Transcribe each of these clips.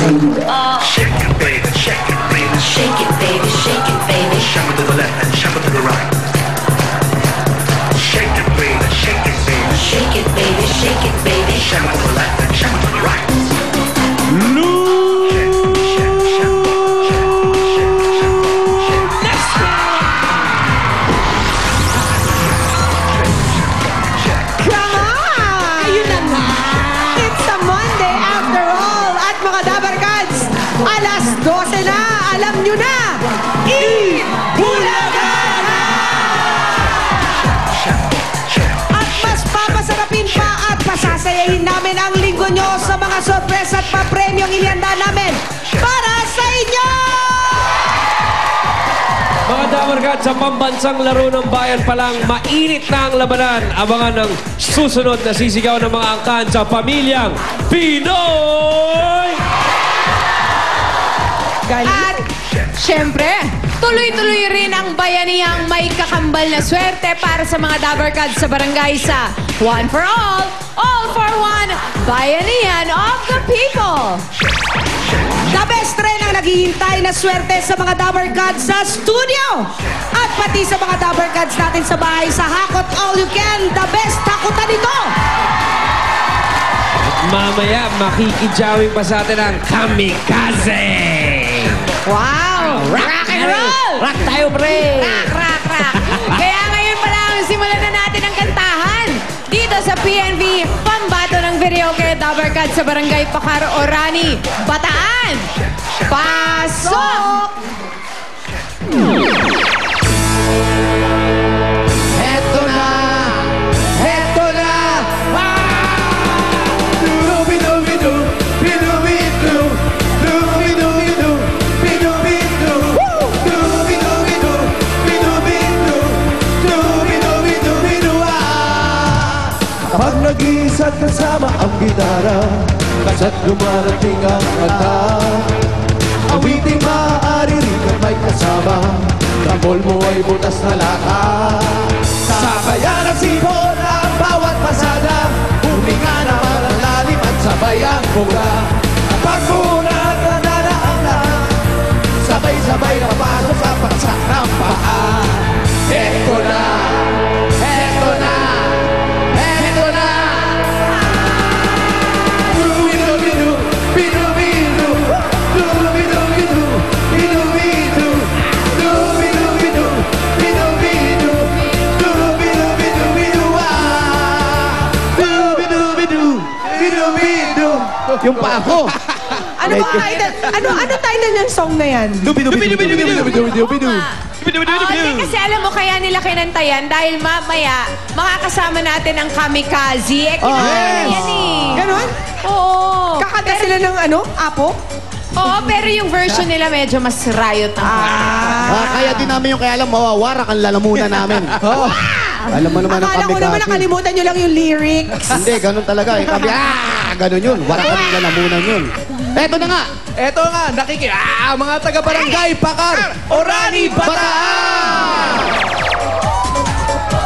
Shake it, baby, shake it, baby. Shake it, baby, shake it, baby. Shuffle to the left and shuffle to the right. Shake it, baby, shake it, baby. Shake it, baby, shake it, baby. Shuffle to the left and shuffle to the right. Ayun na nga. It's a Monday after all. At mga Dabarkads, alas 12 na. Alam nyo na. Bulaga na! At mas papasarapin pa at pasasayahin namin ang linggo nyo sa mga sorpresa at papremyong inihanda namin para sa inyo! Mga Dabarkads, sa pambansang laro ng bayan pa lang, mainit na ang labanan. Abangan ng susunod na sisigaw ng mga angkan sa Pamilyang Pinoy! At Siyempre, tuloy-tuloy rin ang bayanihang may kakambal na swerte para sa mga Dabarkads sa barangay sa One for All for One, Bayanihan of the People. the best rin ang naghihintay na swerte sa mga Dabarkads sa studio. At pati sa mga Dabarkads natin sa bahay sa Hakot All You Can, the best hakutan nito. Mamaya, makikijawing pa sa atin ang Kamikaze! Wow! Rock and roll! Rock tayo, pre! Rock. Kaya ngayon pa lang, simulan na natin ang kantahan. Dito sa PNV, pambato ng video kay Dabarkads sa Barangay Pakar Orani, Bataan. Pasok! Heto na! Heto na! Dubi-dubi-du, bidu-bidu, dubi-dubi-du, bidu-bidu, dubi-dubi-du, bidu-bidu, dubi-dubi-du-bidu, Kapag nag-iisa't kasama ang gitara, kasa't lumarating ang kanta, awiting maaari rin at may kasama, tambol mo ay butas na lata. Sabayan ang sipon ang bawat pasada, huminga naman ang lalim at sabay ang bunga. Kapag muna at nanana ang lahat, sabay-sabay na pasok sa paksak ng paa. Eto na! Eto na! Eto na! Dubi-dubi-du, bidu-bidu, dubi-dubi-du, bidu-bidu, dubi-dubi-du, bidu-bidu, dubi-dubi-du-bidu, dubi-dubi-du, bidu-bidu. Yung pa ako. Ano ba title? Ano title ng song na yan? Dubi-dubi-du-bidu-bidu-bidu. Kasi alam mo, kaya nila kinantayan dahil mamaya makakasama natin ang Kamikaze. Kinanta yan eh. Ganon? Oo. Kakanta sila ng apo? Oo, pero yung version nila medyo mas riot ang Kaya din namin yung kaya alam, mawawarak ang lalamunan namin. Alam mo naman ang Akala ko naman Kamikaze. nakalimutan nyo lang yung lyrics. Hindi, ganun talaga. Eh. Kami, ganun yun. Warak ang lalamunan yun. Eto na nga. Eto nga, mga taga-barangay Pakar, Orani, Bataan!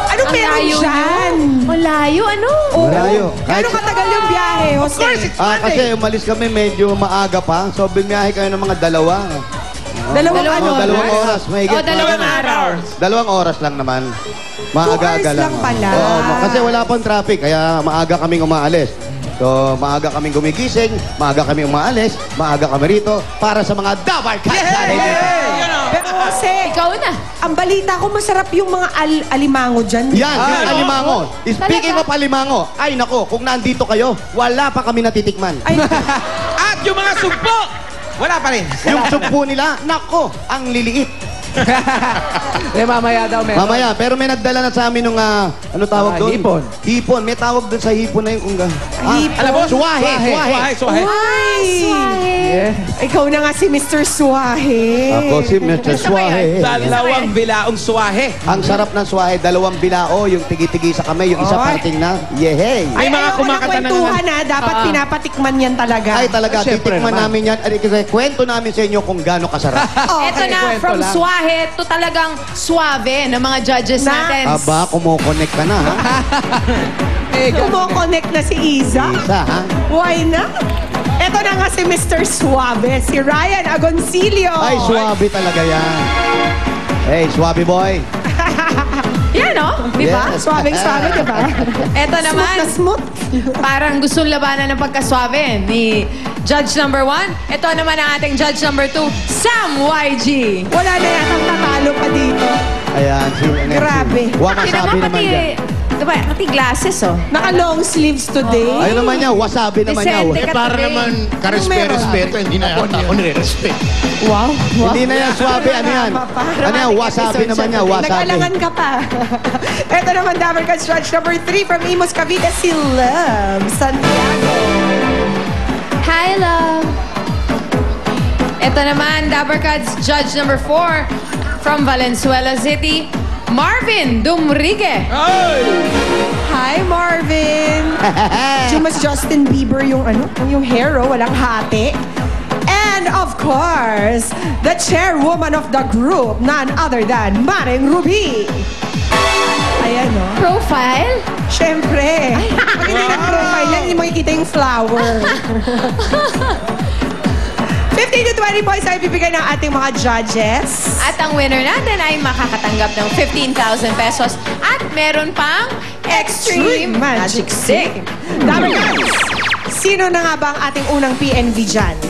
Anong meron layo dyan? Malayo, ano? Malayo. Gano'ng katagal yung biyahe, Jose? Kasi umalis kami medyo maaga pa. So, bumiyahe kayo ng mga dalawa. Dalawang oras. Mahigit. Dalawang araw. 2 oras lang naman. 2 Maaga hours lang pala. Kasi wala pang traffic, kaya maaga kaming umaalis. So, maaga kaming gumigising, maaga kaming umaalis, maaga kami rito para sa mga Dabarkads natin. Pero Jose, Ikaw na. ang balita ko masarap yung mga alimango dyan. Yan, yung alimango. Speaking of alimango, ay nako, kung nandito kayo, wala pa kami natitikman. Ay, At yung mga sugpo, wala pa rin. Yung sugpo nila, nako, ang liliit. Mamaya daw meron. Mamaya, pero may nagdala na sa amin nung, ano tawag doon? Hipon. Hipon. May tawag doon sa hipon na yung Hipon? Alam mo? Suwahe. Suwahe. ay! Ikaw na nga si Mr. Suwahe. Ako si Mr. Suwahe. Dalawang bilaong suwahe. Ang sarap ng suwahe, 2 bilao, yung tigi-tigi sa kamay, yung isa Oy. parating na, yehey. Ay, mga ayoko kumakanta ng na kwentuhan na. Dapat pinapatikman yan talaga. Ay talaga, Siyempre titikman naman. namin yan. Kasi kwento namin sa inyo kung gaano kasarap. Ito na, kwento from lang. Suwahe to talagang suave ng mga judges natin. Aba, kumukonect ka na, ha? Kumo-connect na si Iza. Isa, ha? Why not? Ito Eto na nga si Mr. Suave, si Ryan Agoncillo. Ay, swabe talaga yan. Hey, swabe boy. Yan, no? Di ba? Yes. Swabing-swabe, di ba? Eto naman, Smooth na smooth. parang gustong labanan ng pagkaswabe ni Judge number 1. Ito naman ang ating Judge number 2, Sam YG. Wala na yatang tatalo pa dito. Ayan, si Grabe. Wamasabi naman yan. Diba, pati glasses, oh. Naka-long sleeves today. Ayun naman niya, wasabi naman niya. Decente ka Para today. naman karespeto, hindi na yata ako nire-respeto. Wow. Hindi na yan swabe, ano yan? Ano yan, wasabi naman niya, wasabi. Nag-alangan ka pa. Ito naman, Dabar Cats Judge number 3 from Imus Cavite, si Love Santiago. Hi, love. Ito naman, Dabber Cats Judge number 4 from Valenzuela City, Marvin Dumrigue. Hi, Marvin. Mas Justin Bieber yung yung hero, walang hati. And of course, the chairwoman of the group, none other than Maring Ruby. Ayan, no? Profile? Siyempre. Pag hindi nag-profile yan, hindi makikita yung flower. 15 to 20 points ay bibigay ng ating mga judges. At ang winner natin ay makakatanggap ng 15,000 pesos at meron pang Extreme Magic Stick. Dabar Cats, sino na nga ba ang ating unang PNV dyan?